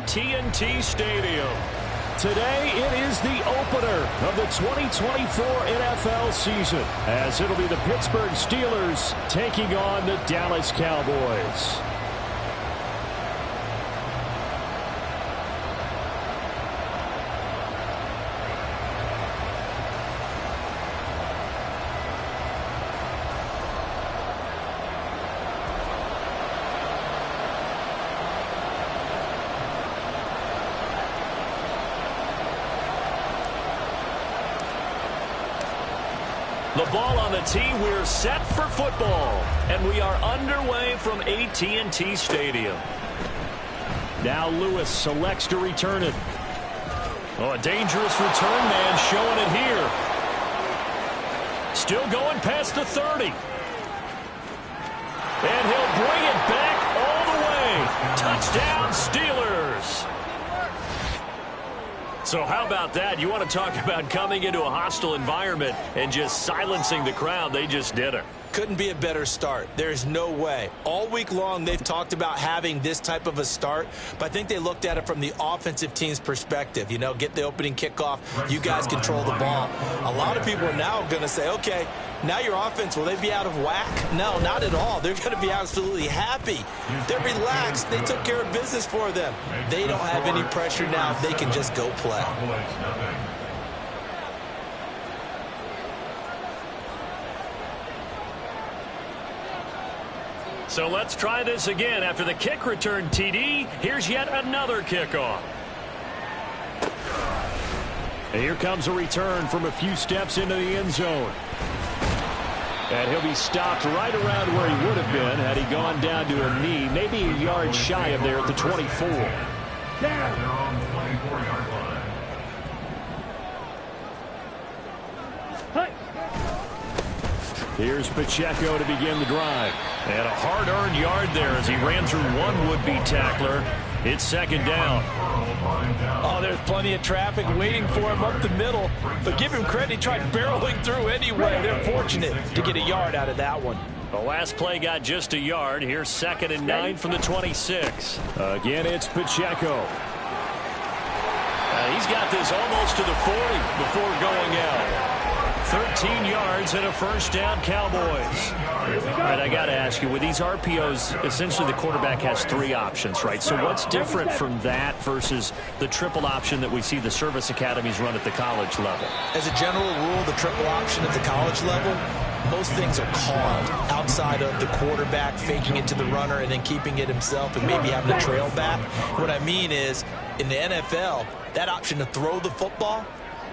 AT&T Stadium. Today, it is the opener of the 2024 NFL season, as it'll be the Pittsburgh Steelers taking on the Dallas Cowboys. The ball on the tee, we're set for football, and we are underway from AT&T Stadium. Now Lewis selects to return it. Oh, a dangerous return man showing it here. Still going past the 30. And he'll bring it back all the way. Touchdown, Steelers. So how about that? You want to talk about coming into a hostile environment and just silencing the crowd. They just did it. Couldn't be a better start. There's no way. All week long, they've talked about having this type of a start, but I think they looked at it from the offensive team's perspective. You know, get the opening kickoff. You guys control the ball. A lot of people are now going to say, okay, now your offense, will they be out of whack? No, not at all. They're going to be absolutely happy. They're relaxed. They took care of business for them. They don't have any pressure now. They can just go play. So let's try this again. After the kick return TD, here's yet another kickoff. And here comes a return from a few steps into the end zone. And he'll be stopped right around where he would have been had he gone down to a knee, maybe a yard shy of there at the 24. Here's Pacheco to begin the drive. And a hard-earned yard there as he ran through one would-be tackler. It's second down. Oh, there's plenty of traffic waiting for him up the middle. But give him credit, he tried barreling through anyway. They're fortunate to get a yard out of that one. The last play got just a yard. Here's 2nd and 9 from the 26. Again, it's Pacheco. He's got this almost to the 40 before going out. 13 yards and a first down, Cowboys. All right, I got to ask you, with these RPOs, essentially the quarterback has 3 options, right? So what's different from that versus the triple option that we see the service academies run at the college level? As a general rule, the triple option at the college level, most things are called outside of the quarterback faking it to the runner and then keeping it himself and maybe having a trail back. What I mean is, in the NFL, that option to throw the football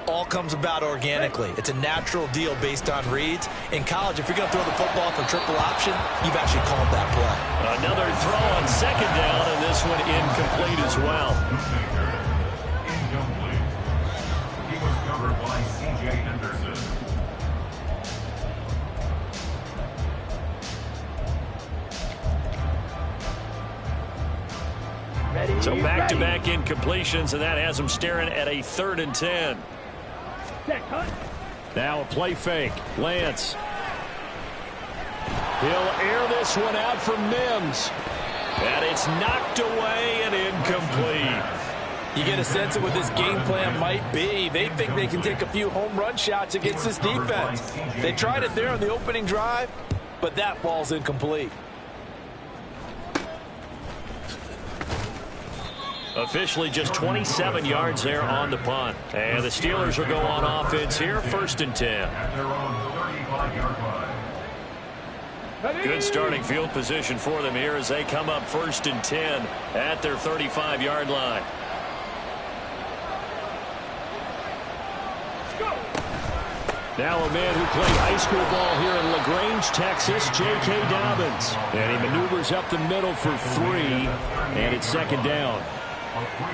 all comes about organically. It's a natural deal based on reads. In college, if you're going to throw the football for triple option, you've actually called that play. Another throw on second down, and this one incomplete as well. He was covered by C.J. Henderson. So back-to-back incompletions, and that has him staring at a 3rd and 10. Now a play fake. Lance. He'll air this one out from Mims. And it's knocked away and incomplete. You get a sense of what this game plan might be. They think they can take a few home run shots against this defense. They tried it there on the opening drive, but that ball's incomplete. Officially just 27 yards there on the punt. And the Steelers will go on offense here, 1st and 10. Good starting field position for them here as they come up 1st and 10 at their 35-yard line. Now a man who played high school ball here in LaGrange, Texas, J.K. Dobbins. And he maneuvers up the middle for 3, and it's 2nd down.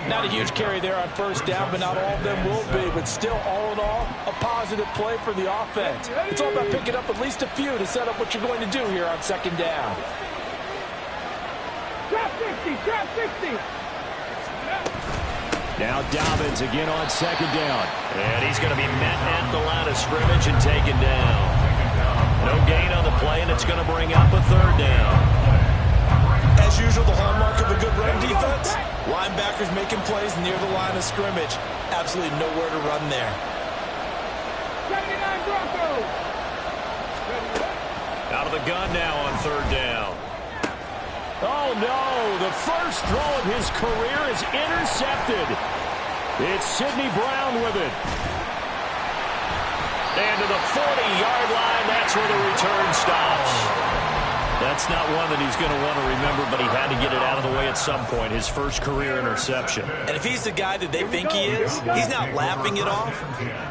Not a huge carry there on 1st down, but not all of them will be. But still, all in all, a positive play for the offense. It's all about picking up at least a few to set up what you're going to do here on 2nd down. Drop 60, drop 60. Now Dobbins again on 2nd down. And he's going to be met at the line of scrimmage and taken down. No gain on the play, and it's going to bring up a 3rd down. as usual, the hallmark of a good run defense. Linebackers making plays near the line of scrimmage. Absolutely nowhere to run there. 79 Broncos. Out of the gun now on third down. Oh, no. The first throw of his career is intercepted. It's Sidney Brown with it. And to the 40-yard line, that's where the return stops. That's not one that he's going to want to remember, but he had to get it out of the way at some point, his first career interception. And if he's the guy that they think he is, he's not laughing it off,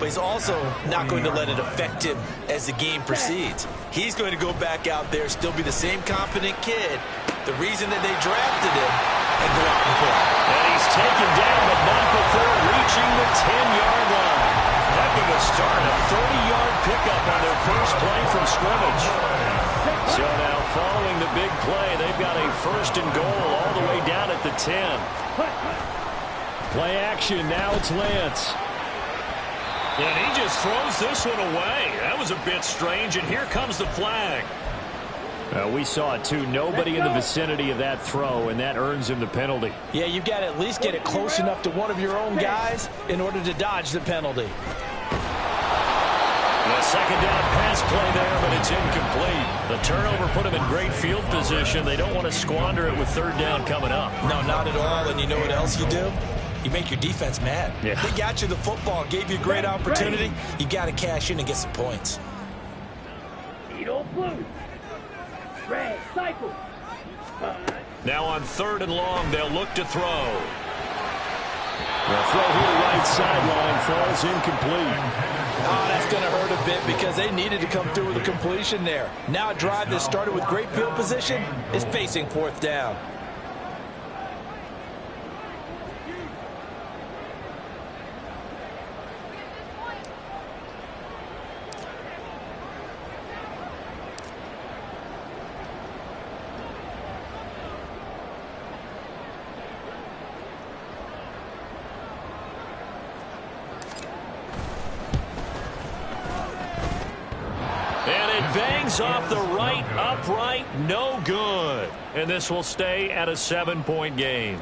but he's also not going to let it affect him as the game proceeds. He's going to go back out there, still be the same confident kid, the reason that they drafted him, and go out and play. And he's taken down, but not before reaching the 10-yard line. Heck of a start, a 30-yard pickup on their first play from scrimmage. So now, following the big play, they've got a first and goal all the way down at the 10. Play action, now it's Lance. And he just throws this one away. That was a bit strange, and here comes the flag. We saw it, too. Nobody in the vicinity of that throw, and that earns him the penalty. Yeah, you've got to at least get it close enough to one of your own guys in order to dodge the penalty. A second down pass play there, but it's incomplete. The turnover put them in great field position. They don't want to squander it with third down coming up. No, not at all. And you know what else you do? You make your defense mad. Yeah. They got you the football, gave you a great opportunity. You got to cash in and get some points. Edo blue. Red cycle. Now on third and long, they'll look to throw. The throw here right sideline falls incomplete. Oh, that's going to hurt a bit because they needed to come through with a completion there. Now a drive that started with great field position is facing fourth down. Bangs off the right upright, no good. And this will stay at a 7-point game.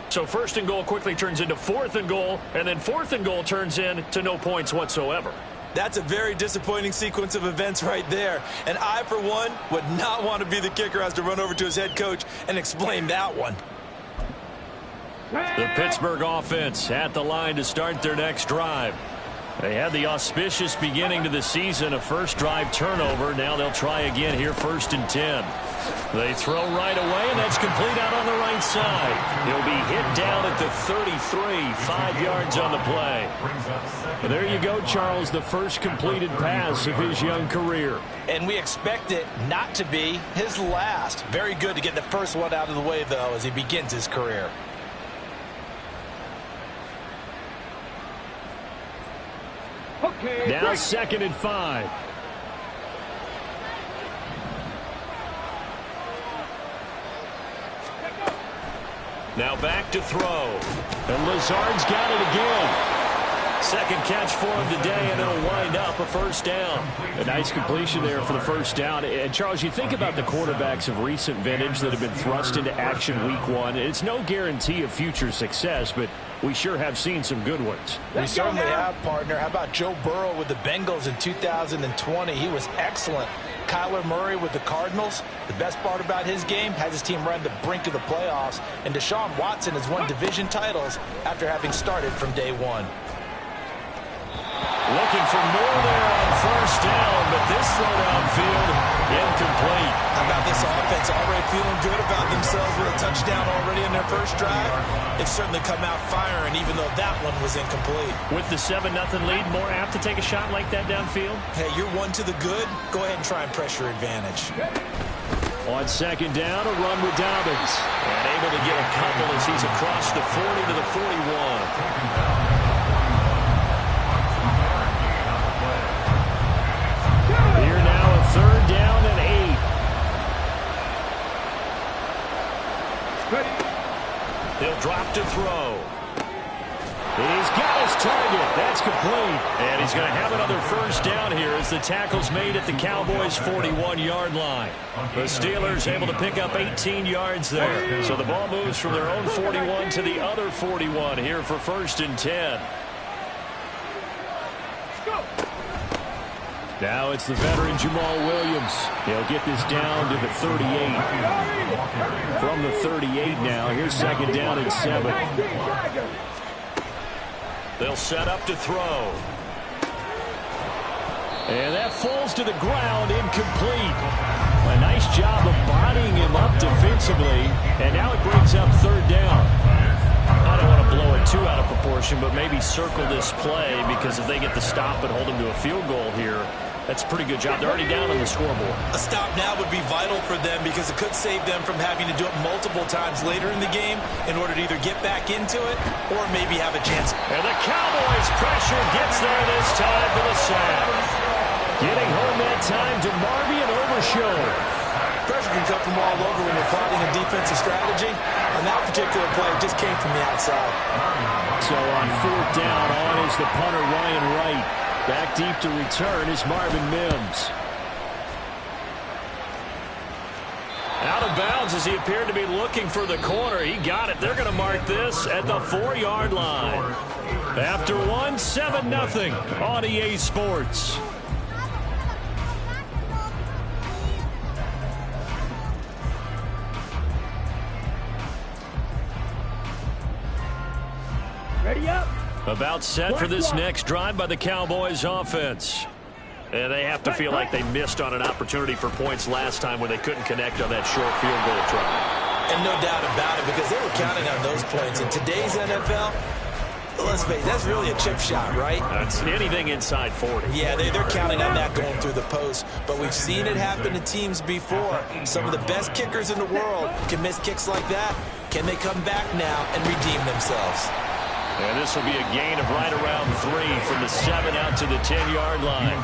So first and goal quickly turns into fourth and goal, and then fourth and goal turns into no points whatsoever. That's a very disappointing sequence of events right there. And I, for one, would not want to be the kicker who has to run over to his head coach and explain that one. The Pittsburgh offense at the line to start their next drive. They had the auspicious beginning to the season, a first drive turnover. Now they'll try again here, first and 10. They throw right away, and that's complete out on the right side. He'll be hit down at the 33, 5 yards on the play. But there you go, Charles, the first completed pass of his young career. And we expect it not to be his last. Very good to get the first one out of the way, though, as he begins his career. Okay, Now break. second and 5. Now back to throw. And Lazard's got it again. Second catch for him today, and it'll wind up a first down. A nice completion there for the first down. And, Charles, you think about the quarterbacks of recent vintage that have been thrust into action week one. It's no guarantee of future success, but we sure have seen some good ones. We certainly have, partner. How about Joe Burrow with the Bengals in 2020? He was excellent. Kyler Murray with the Cardinals. The best part about his game has his team right on the brink of the playoffs. And Deshaun Watson has won division titles after having started from day one. Looking for more there on first down, but this throw downfield incomplete. How about this offense already feeling good about themselves with a touchdown already in their first drive? They've certainly come out firing, even though that one was incomplete. With the 7-0 lead, more apt to take a shot like that downfield? Hey, you're one to the good. Go ahead and try and press your advantage. On second down, a run with Dobbins. And able to get a couple as he's across the 40 to the 41. Here now a third down and 8. They'll drop to throw. He's got his target. That's complete. And he's going to have another first down here as the tackle's made at the Cowboys' 41-yard line. The Steelers able to pick up 18 yards there. So the ball moves from their own 41 to the other 41 here for 1st and 10. Now it's the veteran Jamal Williams. He'll get this down to the 38. From the 38 now, here's 2nd down and 7. They'll set up to throw. And that falls to the ground, incomplete. A nice job of bodying him up defensively. And now it brings up 3rd down. I don't want to blow it too out of proportion, but maybe circle this play because if they get the stop and hold him to a field goal here, that's a pretty good job. They're already down on the scoreboard. A stop now would be vital for them because it could save them from having to do it multiple times later in the game in order to either get back into it or maybe have a chance. And the Cowboys pressure gets there this time for the sack. Getting home that time to Marvin Overshow. Pressure can come from all over when you're plotting a defensive strategy. And that particular play just came from the outside. So on 4th down, on is the punter Ryan Wright. Back deep to return is Marvin Mims. Out of bounds as he appeared to be looking for the corner. He got it. They're going to mark this at the 4-yard line. After one, 7-0 on EA Sports. Ready up. About set for this next drive by the Cowboys offense. And they have to feel like they missed on an opportunity for points last time when they couldn't connect on that short field goal try. And no doubt about it because they were counting on those points. In today's NFL, let's face it, that's really a chip shot, right? That's anything inside 40. Yeah, they're counting on that going through the post. But we've seen it happen to teams before. Some of the best kickers in the world can miss kicks like that. Can they come back now and redeem themselves? And this will be a gain of right around 3 from the 7 out to the 10-yard line.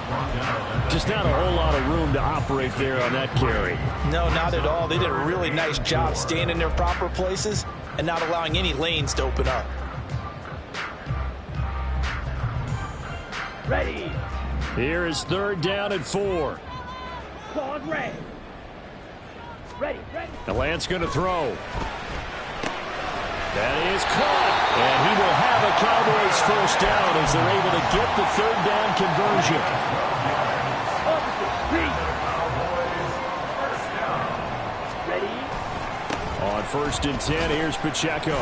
Just not a whole lot of room to operate there on that carry. No, not at all. They did a really nice job staying in their proper places and not allowing any lanes to open up. Ready. Here is 3rd down and 4. Pause red. Ready. And Lance going to throw. That is caught. And he will have a Cowboys first down as they're able to get the 3rd down conversion. Ready. On 1st and 10, here's Pacheco.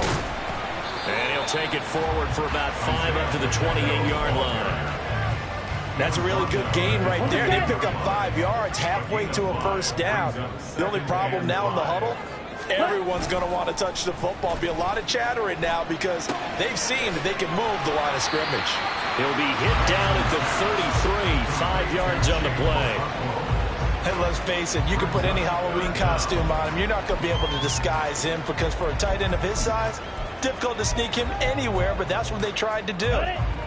And he'll take it forward for about 5 up to the 28-yard line. That's a really good gain right there. They pick up 5 yards halfway to a first down. The only problem now in the huddle, everyone's going to want to touch the football. Be a lot of chattering now because they've seen that they can move the line of scrimmage. He'll be hit down at the 33, 5 yards on the play. And let's face it, you can put any Halloween costume on him. You're not going to be able to disguise him because for a tight end of his size, difficult to sneak him anywhere, but that's what they tried to do.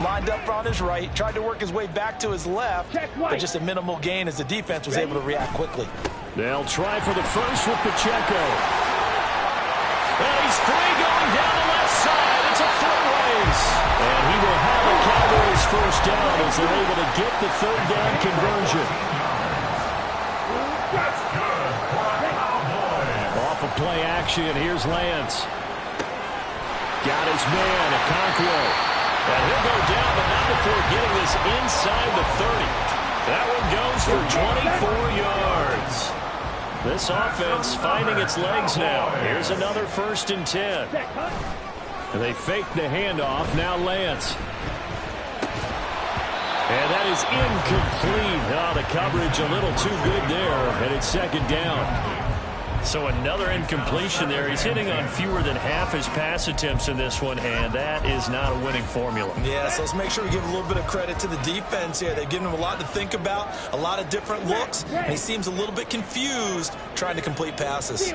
Lined up on his right, tried to work his way back to his left, but just a minimal gain as the defense was able to react quickly. They'll try for the first with Pacheco. And he's free going down the left side. It's a foot race. And he will have a Cowboys first down as they're able to get the 3rd down conversion. Off of play action, here's Lance. Got his man, Okonkwo. And he'll go down, but not before getting this inside the 30. That one goes for 24 yards. This offense finding its legs now. Here's another 1st and 10. And they fake the handoff. Now Lance. And that is incomplete. Oh, the coverage a little too good there. And it's 2nd down. So another incompletion there. He's hitting on fewer than half his pass attempts in this one, and that is not a winning formula. Yeah, so let's make sure we give a little bit of credit to the defense here. They've given him a lot to think about, a lot of different looks, and he seems a little bit confused trying to complete passes.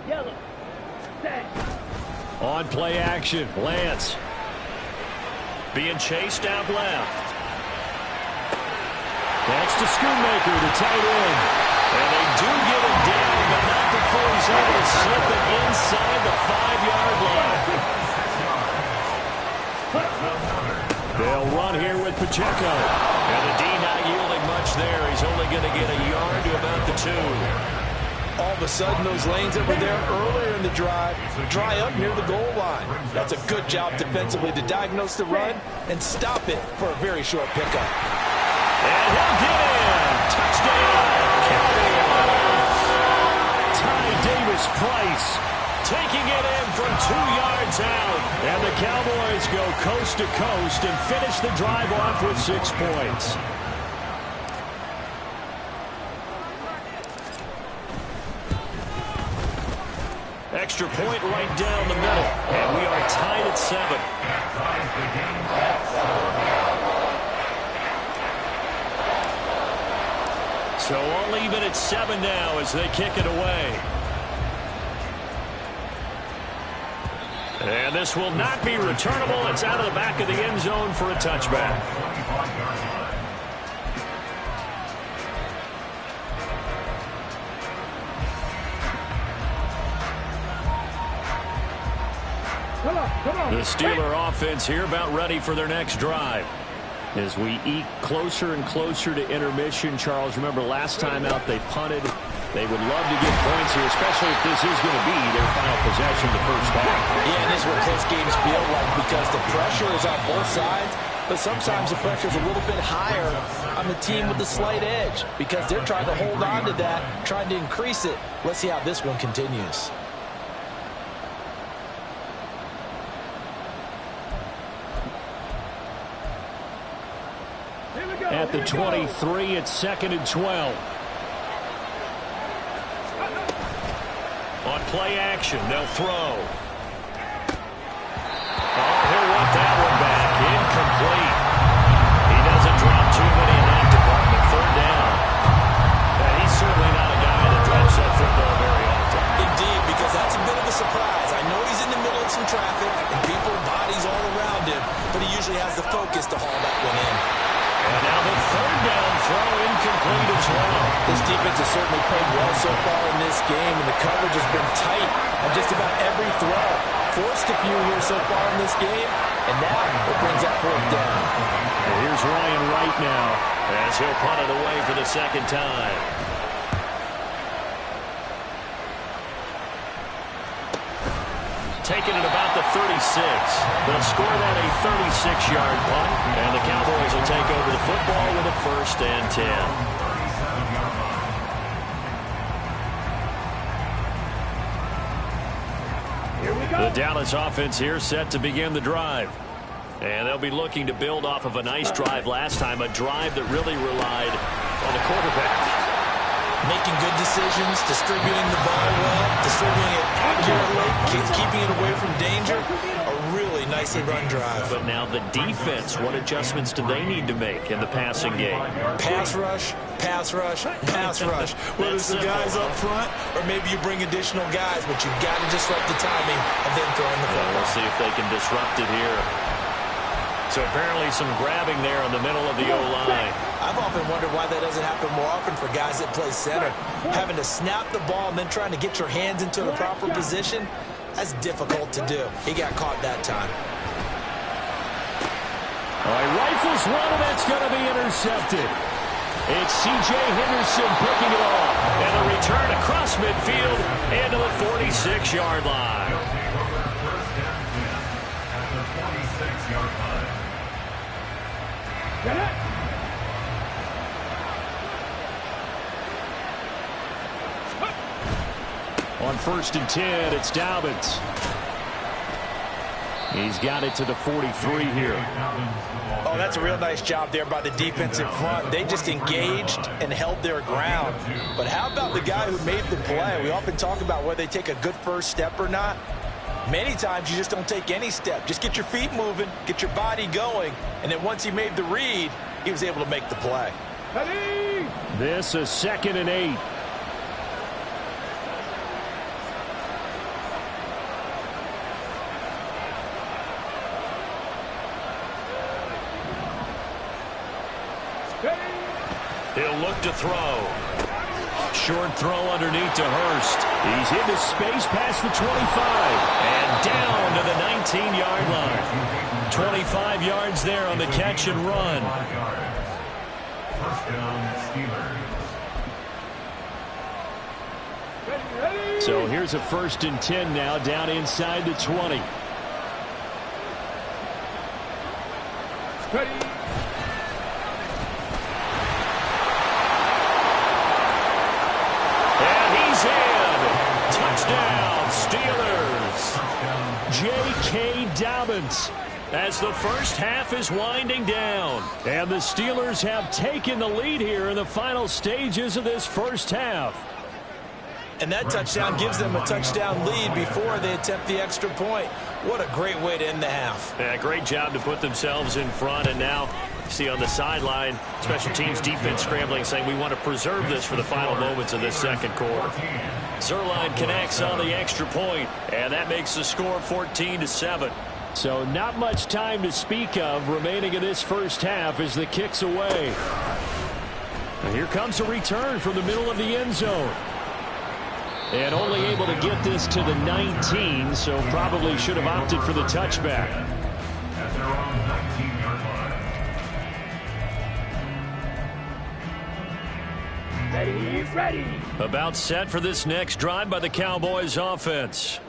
Yellow. Set. On play action, Lance. Being chased out left. That's to Schoonmaker, the tight end. And they do get it down was able to slip it inside the 5-yard line. They'll run here with Pacheco. And the D not yielding much there. He's only going to get a yard to about the 2. All of a sudden, those lanes that were there earlier in the drive dry up near the goal line. That's a good job defensively to diagnose the run and stop it for a very short pickup. And he'll get in. Touchdown, Cowboys. Ty Davis-Price taking it in from 2 yards out. And the Cowboys go coast to coast and finish the drive off with 6 points. Extra point right down the middle. And we are tied at 7. So all even at 7 now as they kick it away. And this will not be returnable. It's out of the back of the end zone for a touchback. The Steeler offense here about ready for their next drive. As we eke closer and closer to intermission, Charles, remember last time out they punted. They would love to get points here, especially if this is going to be their final possession the first half. Yeah, and this is what close games feel like because the pressure is on both sides, but sometimes the pressure is a little bit higher on the team with the slight edge because they're trying to hold on to that, trying to increase it. Let's see how this one continues. At the 23, it's 2nd and 12. On play action, they'll throw. Oh, he'll want that one back. Incomplete. He doesn't drop too many in that department. 3rd down. And he's certainly not a guy that drops that football very often. Indeed, because that's a bit of a surprise. I know he's in the middle of some traffic and people, bodies all around him, but he usually has the focus to haul that one in. And now the 3rd down throw incomplete as well. This defense has certainly played well so far in this game, and the coverage has been tight on just about every throw. Forced a few here so far in this game, and now it brings up 4th down. And here's Ryan Wright now as he'll punt it away for the 2nd time. Taking it about the 36. They'll score that a 36-yard punt, and the Cowboys will take over the football with a 1st and 10. Here we go. The Dallas offense here set to begin the drive. And they'll be looking to build off of a nice drive last time, a drive that really relied on the quarterback. Making good decisions, distributing the ball well, distributing it accurately, keeping it away from danger. A really nicely run drive. But now the defense, what adjustments do they need to make in the passing game? Pass rush, pass rush, pass rush. Whether it's the guys up front or maybe you bring additional guys, but you've got to disrupt the timing and then throw in the football. We'll see if they can disrupt it here. So apparently some grabbing there in the middle of the O-line. I've often wondered why that doesn't happen more often for guys that play center. Having to snap the ball and then trying to get your hands into the proper position, that's difficult to do. He got caught that time. All right, rifles one, and that's going to be intercepted. It's C.J. Henderson picking it off. And a return across midfield into the 46-yard line. Get it. On 1st and 10, it's Dobbins. He's got it to the 43 here. Oh, that's a real nice job there by the defense in front. They just engaged and held their ground. But how about the guy who made the play? We often talk about whether they take a good first step or not. Many times you just don't take any step. Just get your feet moving, get your body going, and then once he made the read, he was able to make the play. Ready. This is 2nd and 8. He'll look to throw. short throw underneath to Hurst. He's into space past the 25 and down to the 19-yard line. 25 yards there on the catch and run. First down, Steelers. So here's a 1st and 10 now, down inside the 20. Ready. And he's in. Touchdown, Steelers. J.K. Dobbins. As the first half is winding down. And the Steelers have taken the lead here in the final stages of this first half. And that touchdown gives them a touchdown lead before they attempt the extra point. What a great way to end the half. Yeah, great job to put themselves in front. And now, see on the sideline, special teams defense scrambling, saying we want to preserve this for the final moments of this second quarter. Zerline connects on the extra point, and that makes the score 14-7. So not much time to speak of remaining in this first half as the kick's away. And here comes a return from the middle of the end zone. And only able to get this to the 19, so probably should have opted for the touchback. At their own 19-yard line. Ready. About set for this next drive by the Cowboys offense.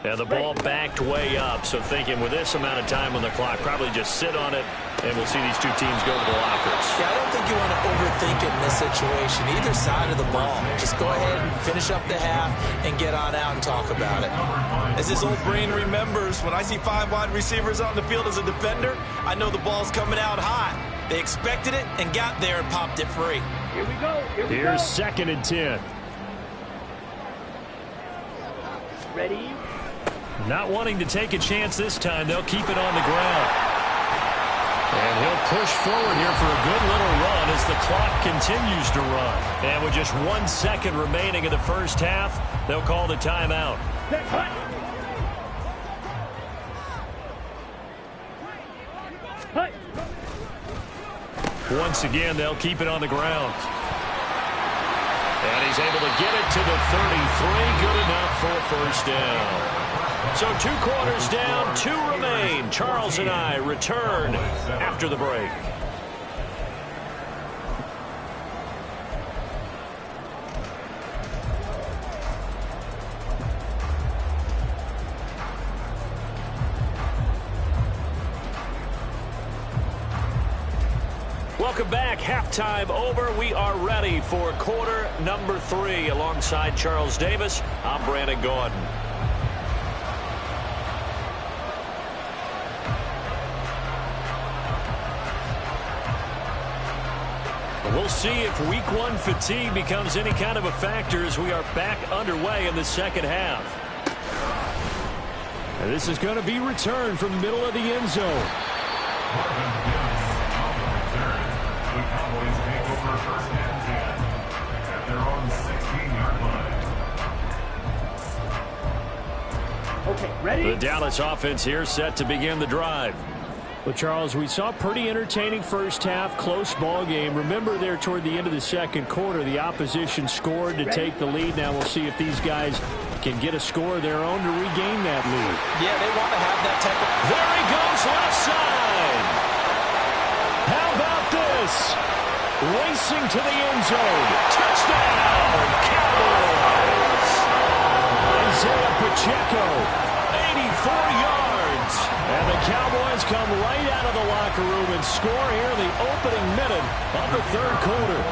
And the ball backed way up, so thinking with this amount of time on the clock, probably just sit on it, and we'll see these two teams go to the lockers. Yeah, I don't think you want to overthink it in this situation. Either side of the ball. Just go ahead and finish up the half and get on out and talk about it. As this old brain remembers, when I see 5 wide receivers on the field as a defender, I know the ball's coming out hot. They expected it and got there and popped it free. Here we go. Here's 2nd and 10. Ready. Not wanting to take a chance this time, they'll keep it on the ground. And he'll push forward here for a good little run as the clock continues to run. And with just 1 second remaining in the first half, they'll call the timeout. Once again, they'll keep it on the ground. And he's able to get it to the 33. Good enough for a first down. So 2 quarters down, 2 remain. Charles and I return after the break. Welcome back. Halftime over. We are ready for quarter number 3. Alongside Charles Davis, I'm Brandon Gordon. We'll see if week 1 fatigue becomes any kind of a factor as we are back underway in the second half. And this is going to be returned from the middle of the end zone. The Cowboys take over 1st and 10 at their own 16-yard line. Okay, ready. The Dallas offense here set to begin the drive. Well, Charles, we saw a pretty entertaining first half, close ball game. Remember there toward the end of the second quarter, the opposition scored to take the lead. Now we'll see if these guys can get a score of their own to regain that lead. Yeah, they want to have that type of... There he goes, left side. How about this? Racing to the end zone. Touchdown, Cowboys. Isaiah Pacheco, 84 yards. And the Cowboys come right out of the locker room and score here in the opening minute of the 3rd quarter.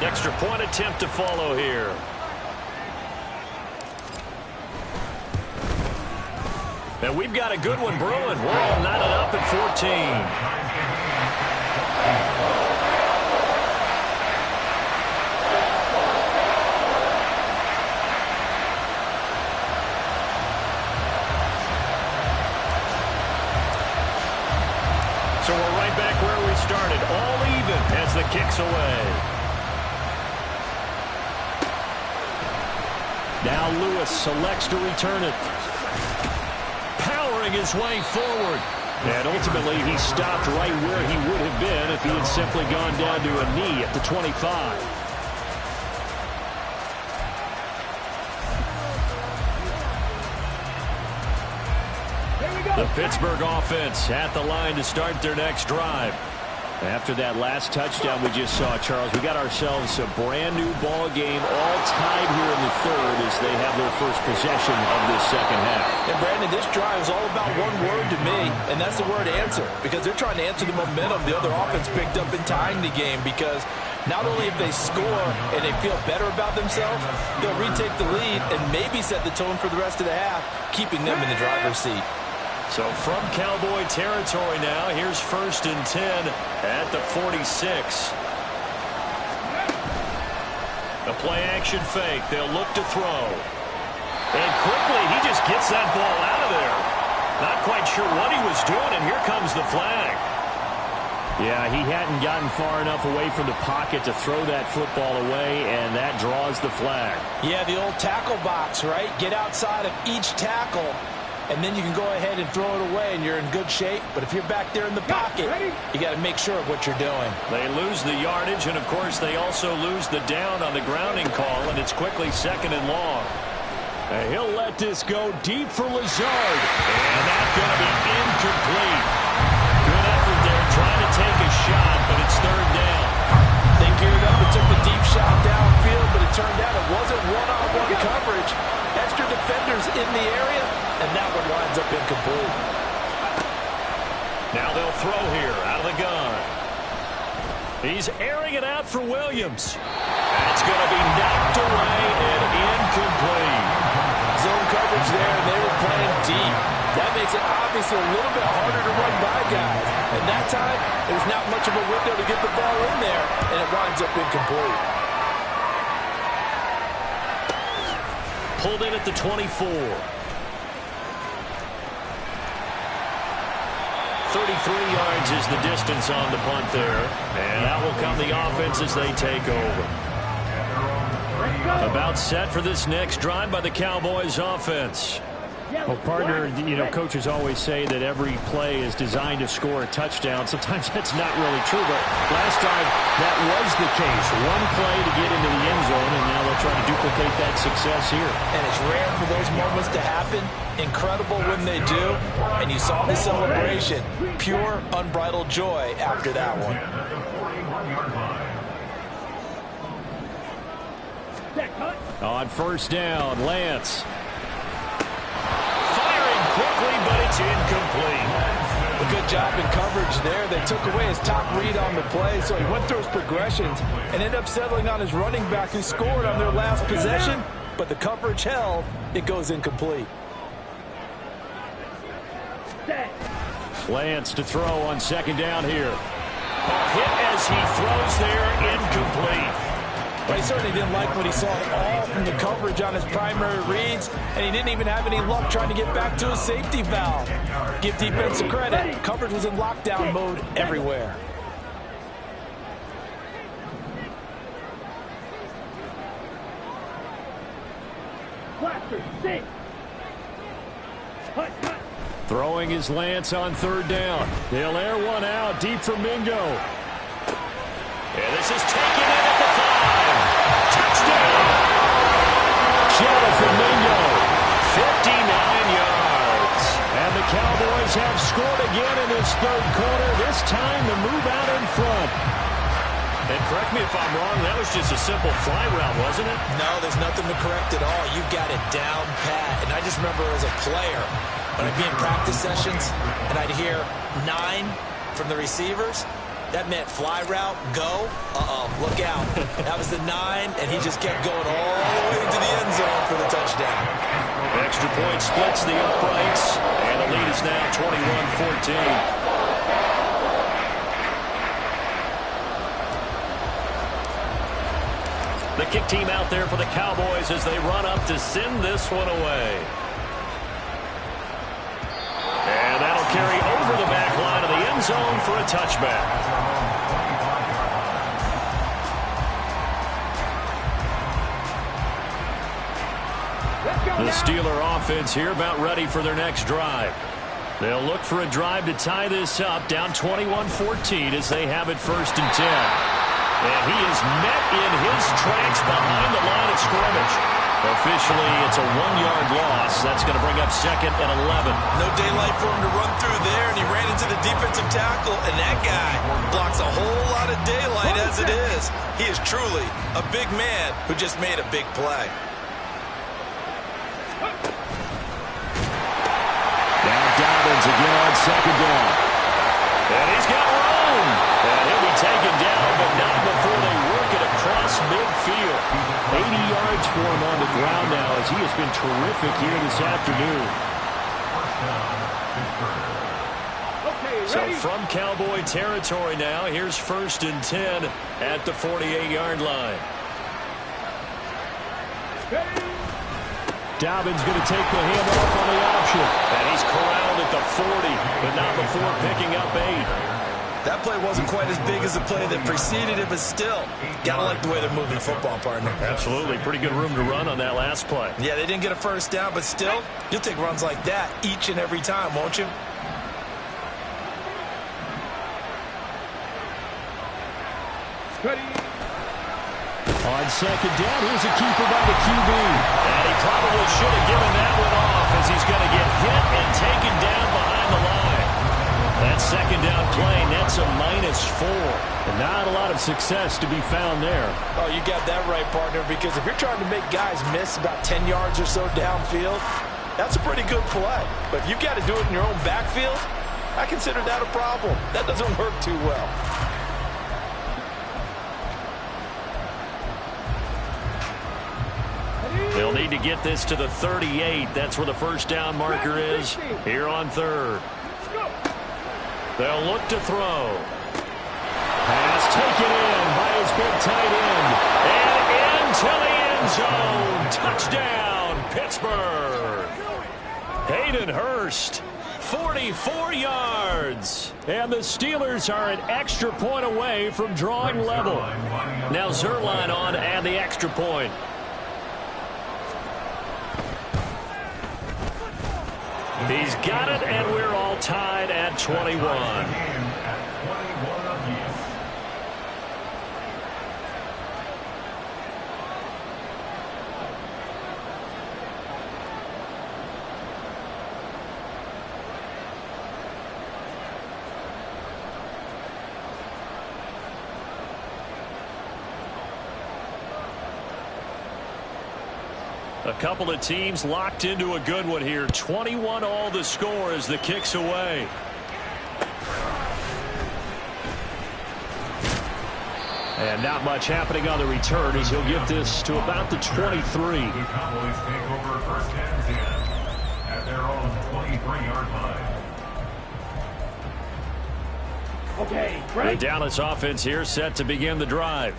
Extra point attempt to follow here. And we've got a good one brewing. We're all knotted up at 14. So we're right back where we started, all even as the kick's away. Now Lewis selects to return it. Powering his way forward. And ultimately he stopped right where he would have been if he had simply gone down to a knee at the 25. The Pittsburgh offense at the line to start their next drive. After that last touchdown we just saw, Charles, we got ourselves a brand-new ball game, all tied here in the third as they have their first possession of this second half. And, Brandon, this drive is all about one word to me, and that's the word answer, because they're trying to answer the momentum the other offense picked up in tying the game, because not only if they score and they feel better about themselves, they'll retake the lead and maybe set the tone for the rest of the half, keeping them in the driver's seat. So from Cowboy territory now, here's 1st and 10 at the 46. The play action fake. They'll look to throw. And quickly, he just gets that ball out of there. Not quite sure what he was doing, and here comes the flag. Yeah, he hadn't gotten far enough away from the pocket to throw that football away, and that draws the flag. Yeah, the old tackle box, right? Get outside of each tackle, and then you can go ahead and throw it away, and you're in good shape. But if you're back there in the pocket, you got to make sure of what you're doing. They lose the yardage, and, of course, they also lose the down on the grounding call, and it's quickly 2nd and long. And he'll let this go deep for Lazard. And that's going to be incomplete. Good effort there trying to take a shot, but it's 3rd down. They geared up and took the deep shot downfield, but it turned out it wasn't one-on-one coverage. Extra defenders in the area, and that one winds up incomplete. Now they'll throw here out of the gun. He's airing it out for Williams. That's going to be knocked away and incomplete. Zone coverage there, and they were playing deep. That makes it obviously a little bit harder to run by guys. And that time, there's not much of a window to get the ball in there, and it winds up incomplete. Pulled in at the 24. 33 yards is the distance on the punt there. And out will come the offense as they take over. About set for this next drive by the Cowboys offense. Well, partner, you know, coaches always say that every play is designed to score a touchdown. Sometimes that's not really true, but last time that was the case. One play to get into the end zone, and now they'll try to duplicate that success here. And it's rare for those moments to happen. Incredible when they do. And you saw the celebration. Pure, unbridled joy after that one. On 1st down, Lance. Quickly, but it's incomplete. A good job in coverage there. They took away his top read on the play, so he went through his progressions and ended up settling on his running back who scored on their last possession, but the coverage held. It goes incomplete. Lance to throw on 2nd down here. A hit as he throws there, incomplete. But he certainly didn't like what he saw all from the coverage on his primary reads, and he didn't even have any luck trying to get back to his safety valve. Give defense credit. Coverage was in lockdown mode everywhere. Throwing his Lance on 3rd down. They'll air one out deep for Mingo. And this is taken in at the 5. Touchdown! Jonathan Mingo, 59 yards. And the Cowboys have scored again in this 3rd quarter. This time to move out in front. And correct me if I'm wrong, that was just a simple fly route, wasn't it? No, there's nothing to correct at all. You've got it down pat. And I just remember as a player, when I'd be in practice sessions, and I'd hear 9 from the receivers, that meant fly route, go, look out. That was the 9, and he just kept going all the way to the end zone for the touchdown. Extra point splits the uprights, and the lead is now 21-14. The kick team out there for the Cowboys as they run up to send this one away. And that'll carry over the back line of the end zone for a touchback. The Steeler offense here about ready for their next drive. They'll look for a drive to tie this up, down 21-14 as they have it 1st and 10. And he is met in his tracks behind the line of scrimmage. A officially, it's a 1-yard loss. That's going to bring up 2nd and 11. No daylight for him to run through there, and he ran into the defensive tackle, and that guy blocks a whole lot of daylight as it is. He is truly a big man who just made a big play. Now Dobbins again on 2nd down. And he's got room. And he'll be taken down, but not before they work it across midfield. 80 yards for him on the ground now as he has been terrific here this afternoon. So from Cowboy territory now, here's 1st and 10 at the 48-yard line. Dobbins going to take the handoff on the option. And he's corralled at the 40, but not before picking up 8. That play wasn't quite as big as the play that preceded it, but still, gotta like the way they're moving the football, partner. Absolutely. Pretty good room to run on that last play. Yeah, they didn't get a first down, but still, you'll take runs like that each and every time, won't you? On 2nd down, here's a keeper by the QB. And he probably should have given that one off as he's going to get hit and taken down behind the line. That 2nd down play, that's a -4. And not a lot of success to be found there. Oh, you got that right, partner, because if you're trying to make guys miss about 10 yards or so downfield, that's a pretty good play. But if you've got to do it in your own backfield, I consider that a problem. That doesn't work too well. They'll need to get this to the 38. That's where the first down marker is here on 3rd. They'll look to throw. Pass taken in by his big tight end. And into the end zone. Touchdown, Pittsburgh. Hayden Hurst, 44 yards. And the Steelers are an extra point away from drawing level. Now Zerline on to add the extra point. He's got it, and we're all tied at 21. A couple of teams locked into a good one here. 21 all the score as the kick's away. And not much happening on the return as he'll get this to about the 23. The Cowboys take over 1st and 10 at their own 23-yard line. Okay, The great. Dallas offense here set to begin the drive.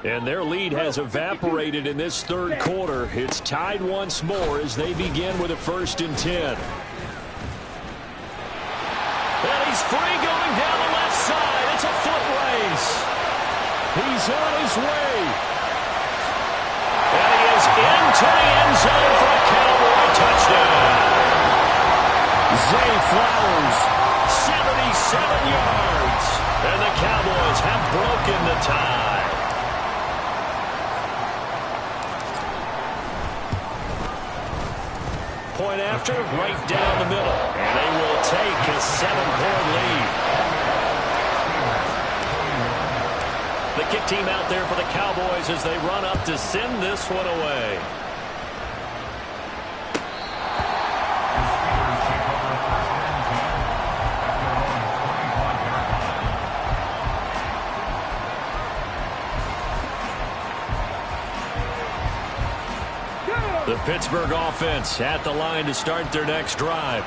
And their lead has evaporated in this 3rd quarter. It's tied once more as they begin with a 1st and 10. And he's free going down the left side. It's a foot race. He's on his way. And he is into the end zone for a Cowboy touchdown. Zay Flowers, 77 yards. And the Cowboys have broken the tie. Point after, right down the middle. And they will take a 7-point lead. The kick team out there for the Cowboys as they run up to send this one away. The Pittsburgh offense at the line to start their next drive.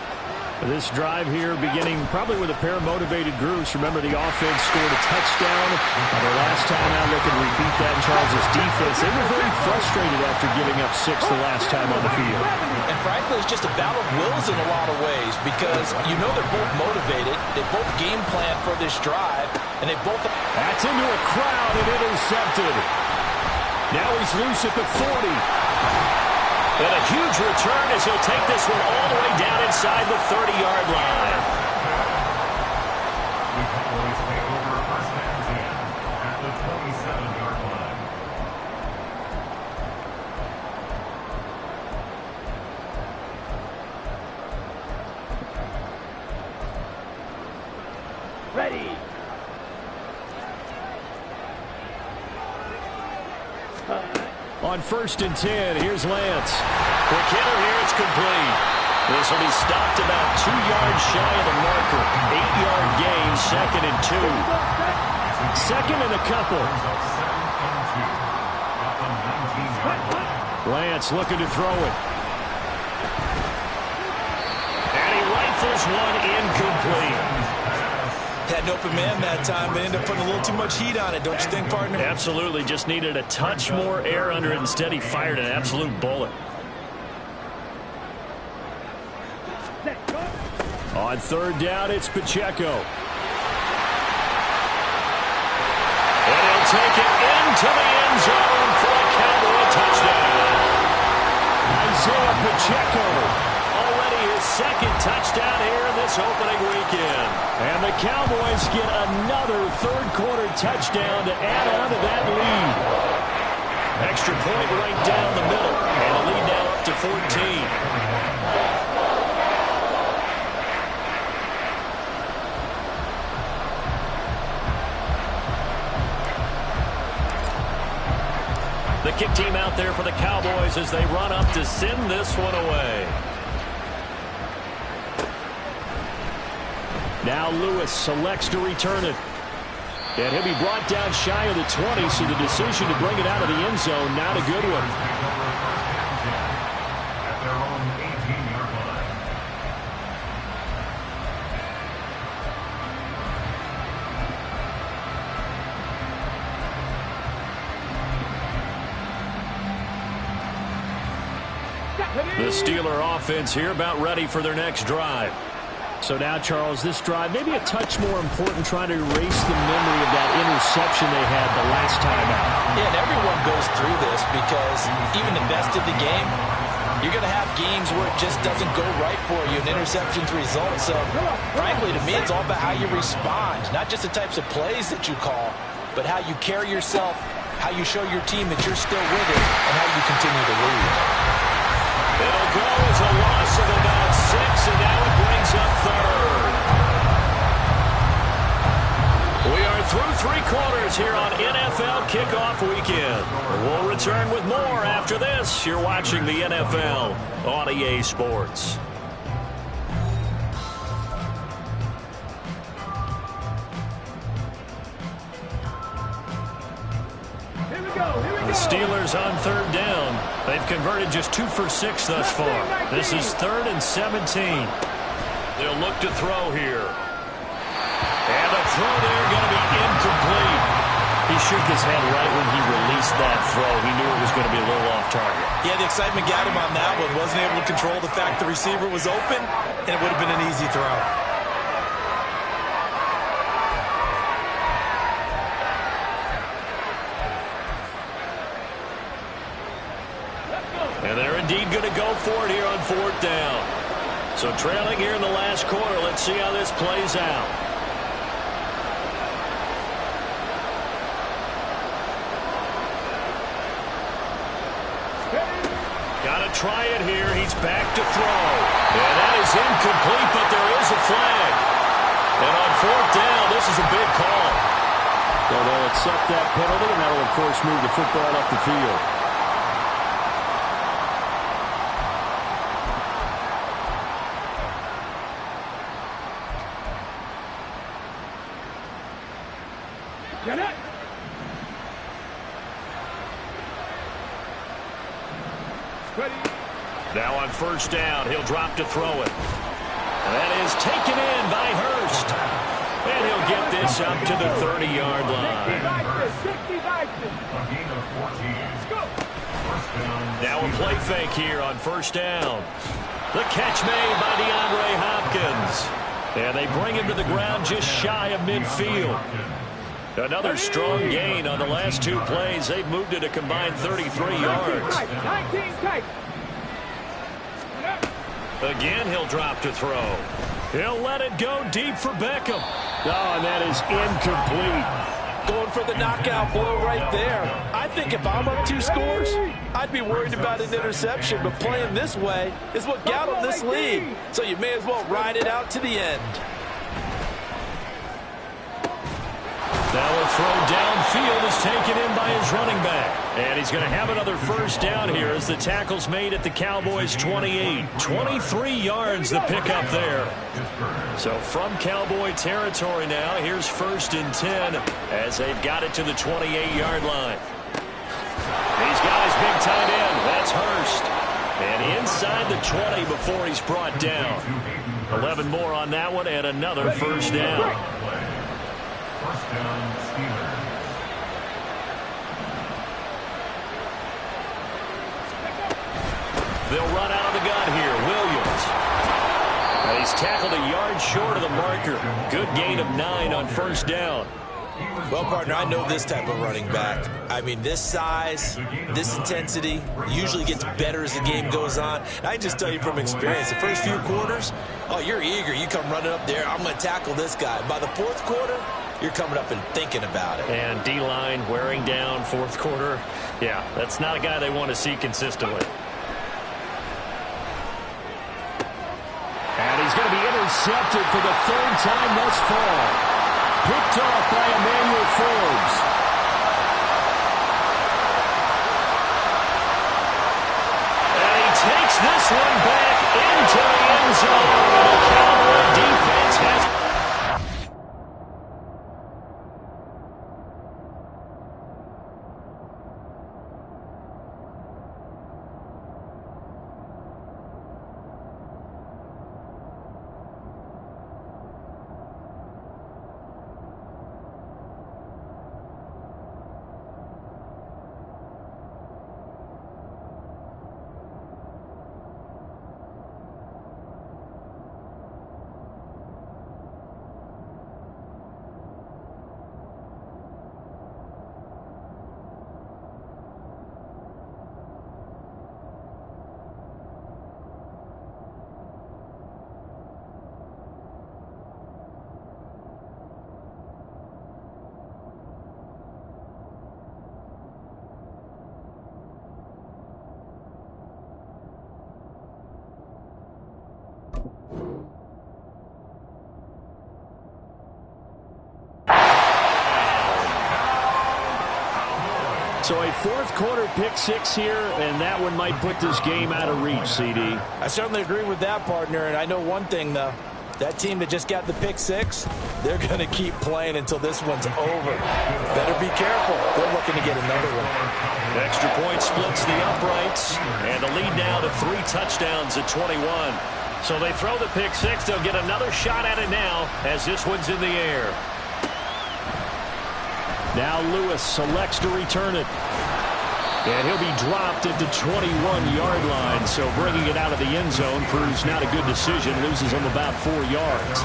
This drive here beginning probably with a pair of motivated groups. Remember, the offense scored a touchdown. The last time out, looking to repeat that in Charles' defense. They were very frustrated after giving up 6 the last time on the field. And frankly, it's just a battle of wills in a lot of ways because you know they're both motivated. They both game plan for this drive, and they both... That's into a crowd and intercepted. Now he's loose at the 40. And a huge return as he'll take this one all the way down inside the 30-yard line. The Cowboys take over 1st and 10 at the 27-yard line. on 1st and 10, here's Lance. Quick hitter here, it's complete. This will be stopped about 2 yards shy of the marker. 8-yard gain, 2nd and 2. 2nd and a couple. Lance looking to throw it. And he rifles one incomplete. Had an open man that time, but ended up putting a little too much heat on it, don't you think, partner? Absolutely. Just needed a touch more air under it. Instead, he fired an absolute bullet. On 3rd down, it's Pacheco. And he'll take it into the end zone for a Cowboy touchdown. Isaiah Pacheco. Already his 2nd touchdown here in this opening weekend. And the Cowboys get another 3rd-quarter touchdown to add on to that lead. Extra point right down the middle. And a lead now up to 14. The kick team out there for the Cowboys as they run up to send this one away. Now Lewis selects to return it. And he'll be brought down shy of the 20, so the decision to bring it out of the end zone, not a good one. At their own 18-yard line. The Steeler offense here about ready for their next drive. So now, Charles, this drive maybe a touch more important, trying to erase the memory of that interception they had the last time out. Yeah, and everyone goes through this because even the best of the game, you're going to have games where it just doesn't go right for you, and interceptions result. So, frankly, to me, it's all about how you respond, not just the types of plays that you call, but how you carry yourself, how you show your team that you're still with it, and how you continue to lead. It'll go as a loss of about 6, and now it brings up 3rd. We are through 3 quarters here on NFL Kickoff Weekend. We'll return with more after this. You're watching the NFL on EA Sports. The Steelers on 3rd down. They've converted just 2 for 6 thus far. This is 3rd and 17. They'll look to throw here. And the throw there going to be incomplete. He shook his head right when he released that throw. He knew it was going to be a little off target. Yeah, the excitement got him on that one. Wasn't able to control the fact the receiver was open, and it would have been an easy throw. And they're indeed going to go for it here on 4th down. So trailing here in the last quarter. Let's see how this plays out. Got to try it here. He's back to throw. And that is incomplete, but there is a flag. And on 4th down, this is a big call. So they'll accept that penalty, and that will, of course, move the football up the field. Now on 1st down, he'll drop to throw it. And that is taken in by Hurst. And he'll get this up to the 30-yard line. Now a play fake here on 1st down. The catch made by DeAndre Hopkins. And they bring him to the ground just shy of midfield. Another strong gain on the last 2 plays. They've moved it a combined 33 yards. Again, he'll drop to throw. He'll let it go deep for Beckham. Oh, and that is incomplete. Going for the knockout blow right there. I think if I'm up 2 scores, I'd be worried about an interception, but playing this way is what got him this lead. So you may as well ride it out to the end. Now a throw downfield is taken in by his running back. And he's going to have another first down here as the tackle's made at the Cowboys' 28. 23 yards the pickup there. So from Cowboy territory now, here's 1st and 10 as they've got it to the 28-yard line. He's got his big tight end. That's Hurst. And inside the 20 before he's brought down. 11 more on that one and another first down. First down, Steelers. They'll run out of the gun here. Williams. And he's tackled a yard short of the marker. Good gain of 9 on first down. Well, partner, I know this type of running back. I mean, this size, this intensity usually gets better as the game goes on. And I just tell you from experience, the first few quarters, oh, you're eager. You come running up there, I'm going to tackle this guy. By the 4th quarter, you're coming up and thinking about it. And D-line wearing down 4th quarter. Yeah, that's not a guy they want to see consistently. And he's going to be intercepted for the 3rd time thus far. Picked off by Emmanuel Forbes. And he takes this one back into the end zone. The Cowboy defense has... So a 4th quarter pick 6 here, and that one might put this game out of reach, CD. I certainly agree with that, partner. And I know one thing, though. That team that just got the pick 6, they're going to keep playing until this one's over. Better be careful. They're looking to get another one. Extra point splits the uprights, and the lead now to 3 touchdowns at 21. So they throw the pick 6. They'll get another shot at it now as this one's in the air. Now Lewis selects to return it. And he'll be dropped at the 21-yard line. So bringing it out of the end zone proves not a good decision. Loses him about 4 yards.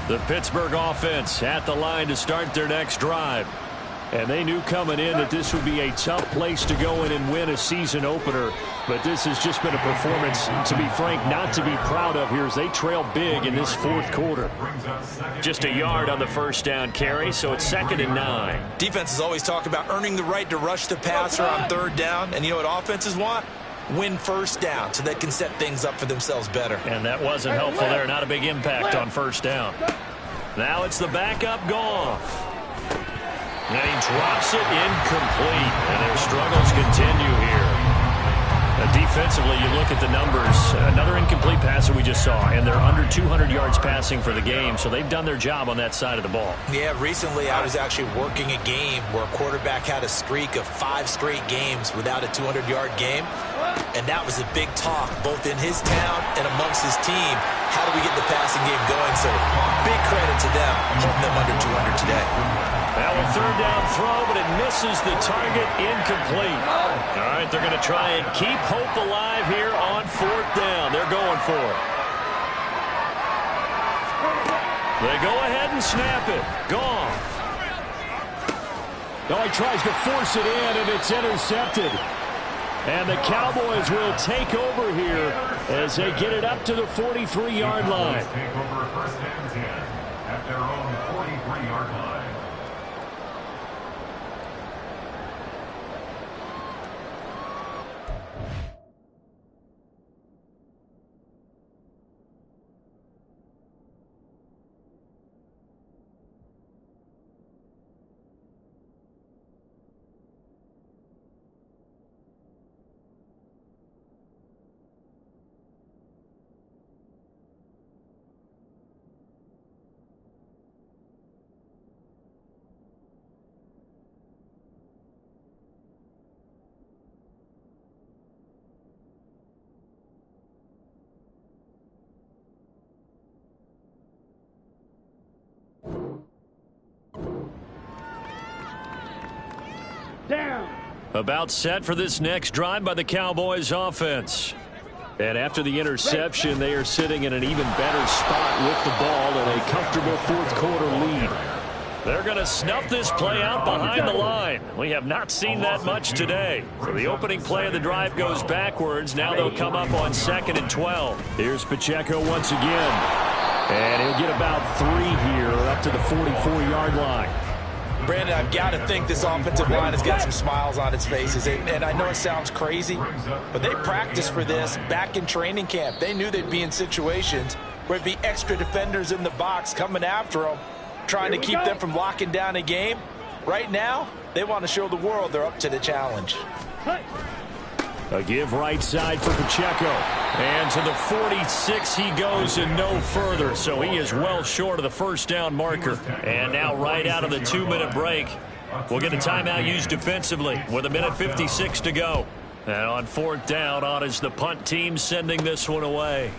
The Pittsburgh offense at the line to start their next drive. And they knew coming in that this would be a tough place to go in and win a season opener. But this has just been a performance, to be frank, not to be proud of here as they trail big in this 4th quarter. Just a yard on the first down carry, so it's 2nd and 9. Defenses always talk about earning the right to rush the passer on 3rd down. And you know what offenses want? Win first down so they can set things up for themselves better. And that wasn't helpful there. Not a big impact on first down. Now it's the backup Goff. And he drops it incomplete. And their struggles continue here. Defensively, you look at the numbers. Another incomplete pass that we just saw. And they're under 200 yards passing for the game. So they've done their job on that side of the ball. Yeah, recently I was actually working a game where a quarterback had a streak of 5 straight games without a 200-yard game. And that was a big talk, both in his town and amongst his team. How do we get the passing game going? So big credit to them, holding them under 200 today. Now a 3rd down throw, but it misses the target, incomplete. All right, they're going to try and keep hope alive here on 4th down. They're going for it. They go ahead and snap it. Goff. Now he tries to force it in, and it's intercepted. And the Cowboys will take over here as they get it up to the 43-yard line. Take over 1st and 10 at their own 43-yard line. Down. About set for this next drive by the Cowboys offense. And after the interception, they are sitting in an even better spot with the ball and a comfortable fourth quarter lead. They're going to snuff this play out behind the line. We have not seen that much today. So the opening play of the drive goes backwards. Now they'll come up on 2nd and 12. Here's Pacheco once again. And he'll get about 3 here up to the 44-yard line. Brandon, I've got to think this offensive line has got some smiles on its faces. And I know it sounds crazy, but they practiced for this back in training camp. They knew they'd be in situations where it'd be extra defenders in the box coming after them, trying to keep them from locking down a game. Right now, they want to show the world they're up to the challenge. A give right side for Pacheco. And to the 46 he goes and no further. So he is well short of the first down marker. And now right out of the 2-minute break, we'll get a timeout used defensively with 1:56 to go. And on 4th down, on is the punt team sending this one away.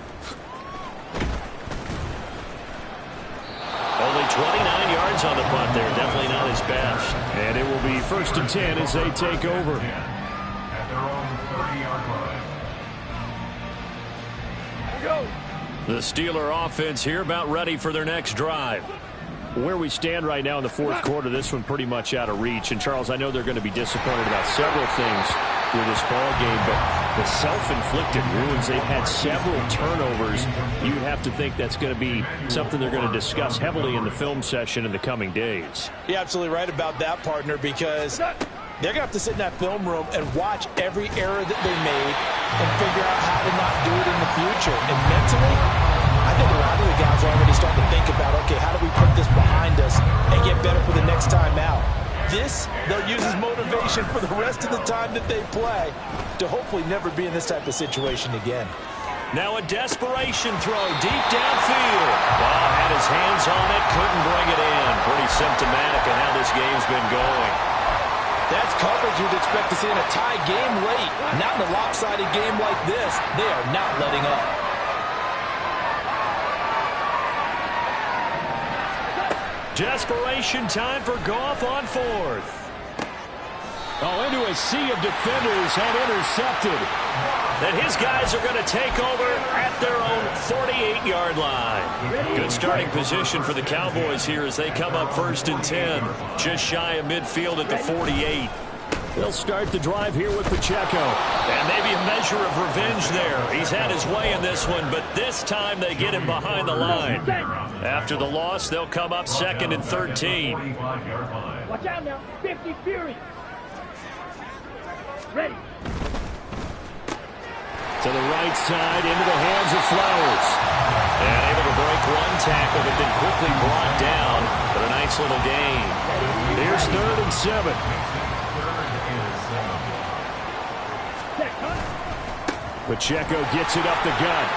Only 29 yards on the punt there. Definitely not his best. And it will be 1st and 10 as they take over. The Steeler offense here about ready for their next drive. Where we stand right now in the fourth quarter, this one pretty much out of reach. And, Charles, I know they're going to be disappointed about several things with this ball game, but the self-inflicted wounds, they've had several turnovers. You'd have to think that's going to be something they're going to discuss heavily in the film session in the coming days. You're absolutely right about that, partner, because they're going to have to sit in that film room and watch every error that they made and figure out how to not do it in the future. And mentally, I think a lot of the guys are already starting to think about, okay, how do we put this behind us and get better for the next time out? This, they'll use as motivation for the rest of the time that they play to hopefully never be in this type of situation again. Now a desperation throw deep downfield. Wow, had his hands on it, couldn't bring it in. Pretty symptomatic of how this game's been going. That's coverage you'd expect to see in a tie game late. Not in a lopsided game like this. They are not letting up. Desperation time for Goff on 4th. Oh, into a sea of defenders and intercepted. And his guys are going to take over at their own 48-yard line. Good starting position for the Cowboys here as they come up 1st and 10. Just shy of midfield at the 48. They'll start the drive here with Pacheco. And maybe a measure of revenge there. He's had his way in this one, but this time they get him behind the line. After the loss, they'll come up 2nd and 13. Watch out now. 50 Fury. Ready. To the right side, into the hands of Flowers. And able to break one tackle, but then quickly brought down. But a nice little gain. Here's 3rd and 7. Pacheco gets it up the gut.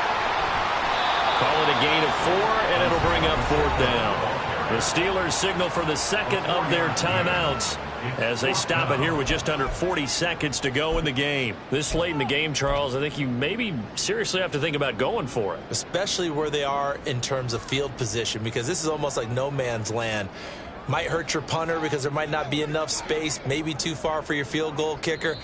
Call it a gain of 4, and it'll bring up 4th down. The Steelers signal for the 2nd of their timeouts as they stop it here with just under 40 seconds to go in the game. This late in the game, Charles, I think you maybe seriously have to think about going for it. Especially where they are in terms of field position, because this is almost like no man's land. Might hurt your punter because there might not be enough space, maybe too far for your field goal kicker.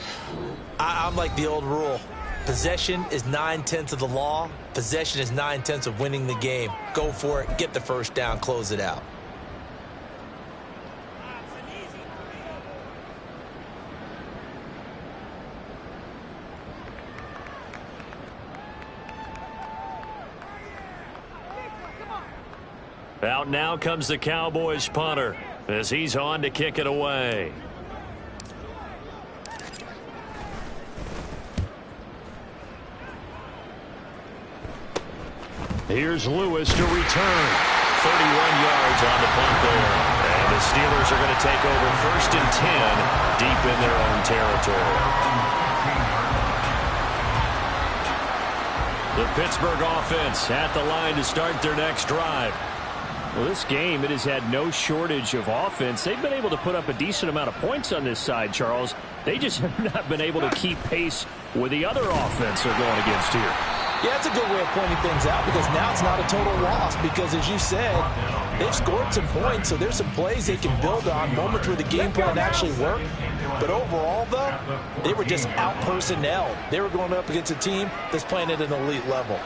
I'm like the old rule. Possession is 9/10 of the law. Possession is 9/10 of winning the game. Go for it. Get the first down. Close it out. Out now comes the Cowboys punter as he's on to kick it away. Here's Lewis to return. 31 yards on the punt there. And the Steelers are going to take over 1st and 10 deep in their own territory. The Pittsburgh offense at the line to start their next drive. Well, this game, it has had no shortage of offense. They've been able to put up a decent amount of points on this side, Charles. They just have not been able to keep pace with the other offense they're going against here. Yeah, that's a good way of pointing things out, because now it's not a total loss, because as you said, they've scored some points, so there's some plays they can build on, moments where the game plan actually worked. But overall, though, they were just out-personnel. They were going up against a team that's playing at an elite level.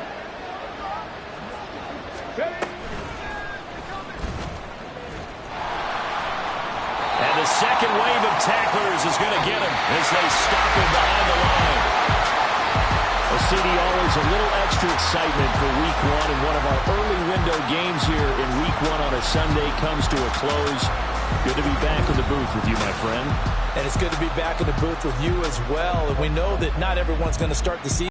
And the second wave of tacklers is going to get him as they stop him behind the line. Well, CD, always a little extra excitement for Week 1, and one of our early window games here in Week 1 on a Sunday comes to a close. Good to be back in the booth with you, my friend. And it's good to be back in the booth with you as well. And we know that not everyone's going to start the season